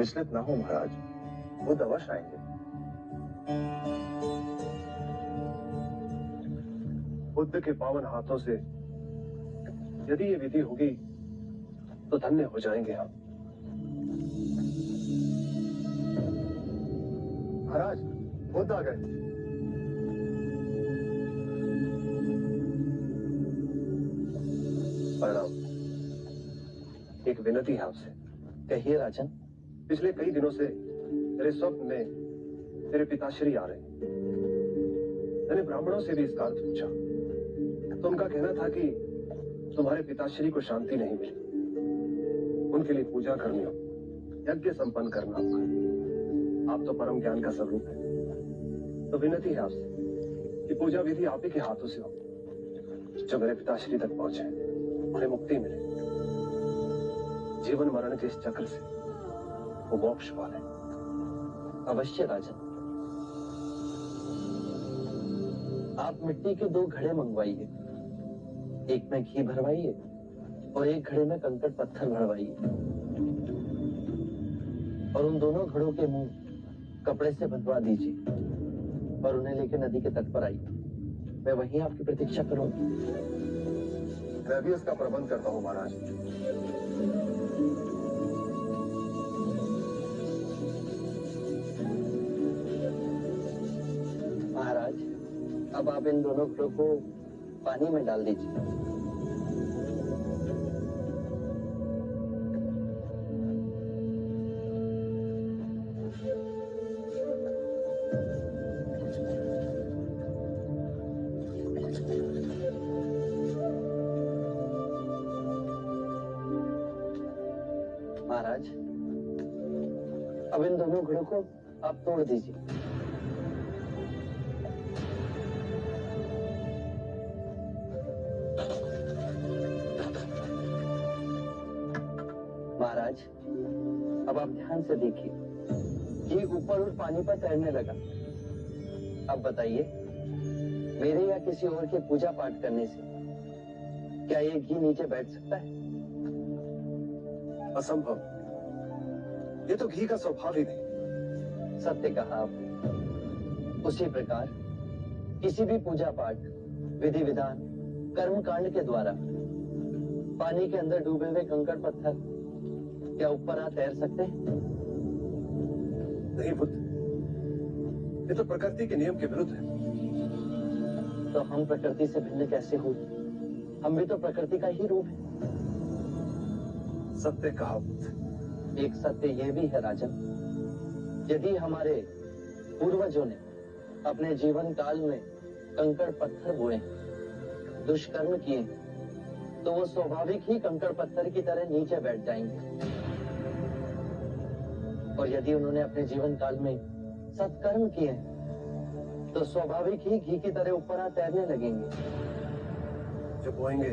विचलित ना हो महाराज, वो अवश्य आएंगे। बुद्ध के पावन हाथों से यदि ये विधि होगी तो धन्य हो जाएंगे हम। महाराज, बुद्ध आ गए। प्रणाम। एक विनती है आपसे। कहिए राजन। पिछले कई दिनों से मेरे स्वप्न में मेरे पिताश्री आ रहे हैं। मैंने ब्राह्मणों से भी इसका अर्थ पूछा तो उनका कहना था कि तुम्हारे पिताश्री को शांति नहीं मिली, उनके लिए पूजा करनी हो, यज्ञ संपन्न करना होगा। आप तो परम ज्ञान का स्वरूप है, तो विनती है आपसे कि पूजा विधि आप ही के हाथों से हो, जो मेरे पिताश्री तक पहुंचे, उन्हें मुक्ति मिले, जीवन मरण के इस चक्र से वो मोक्ष पाले। अवश्य राजन। आप मिट्टी के 2 घड़े मंगवाइए, एक में घी भरवाइए और एक घड़े में कंकड़ पत्थर भरवाइए, और उन दोनों घड़ों के मुंह कपड़े से बंधवा दीजिए और उन्हें लेकर नदी के तट पर आइए। मैं वहीं आपकी प्रतीक्षा करूंगा। मैं भी इसका प्रबंध करता हूं महाराज। महाराज, अब आप इन दोनों घड़ों को पानी में डाल दीजिए। महाराज, अब इन दोनों घड़ों को आप तोड़ दीजिए। महाराज, अब आप ध्यान से देखिए, घी ऊपर और पानी पर तैरने लगा। अब बताइए, मेरे या किसी और के पूजा पाठ करने से क्या ये घी नीचे बैठ सकता है? असंभव। ये तो घी का स्वभाव ही नहीं। सत्य कहा आपने। उसी प्रकार किसी भी पूजा पाठ, विधि विधान, कर्म कांड के द्वारा पानी के अंदर डूबे हुए कंकड़ पत्थर क्या ऊपर आ तैर सकते हैं? नहीं बुद्ध, ये तो प्रकृति के नियम के विरुद्ध है। तो हम प्रकृति से भिन्न कैसे हुए? हम भी तो प्रकृति का ही रूप है। सत्य कहा बुद्ध। एक सत्य यह भी है राजन, यदि हमारे पूर्वजों ने अपने जीवन काल में कंकड़ पत्थर बोए, दुष्कर्म किए, तो वो स्वाभाविक ही कंकड़ पत्थर की तरह नीचे बैठ जाएंगे। और यदि उन्होंने अपने जीवन काल में सत्कर्म किए, तो स्वाभाविक ही घी की तरह ऊपर आ तैरने लगेंगे। जो बोएंगे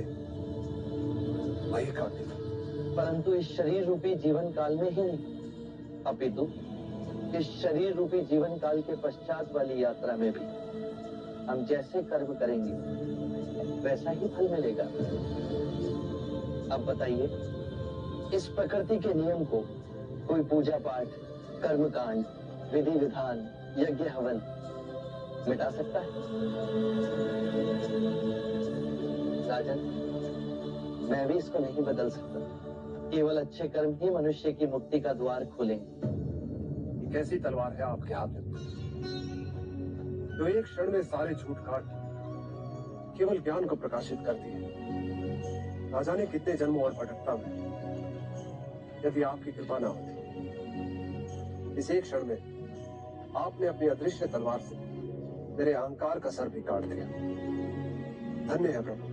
वही काटेंगे। परंतु इस शरीर रूपी जीवन काल में ही नहीं, अपितु इस शरीर रूपी जीवन काल के पश्चात वाली यात्रा में भी हम जैसे कर्म करेंगे वैसा ही फल मिलेगा। अब बताइए, इस प्रकृति के नियम को कोई पूजा पाठ, कर्म कांड, विधि विधान, यज्ञ हवन मिटा सकता है? राजन, मैं भी इसको नहीं बदल सकता। केवल अच्छे कर्म ही मनुष्य की मुक्ति का द्वार खोलेंगे। ये कैसी तलवार है आपके हाथ में, जो एक क्षण में सारे झूठ काट केवल ज्ञान को प्रकाशित करती है। ना जाने कितने जन्मों और भटकता में यदि आपकी कृपा ना होती, इस एक क्षण में आपने अपनी अदृश्य तलवार से मेरे अहंकार का सर भी काट दिया। धन्य है प्रभु।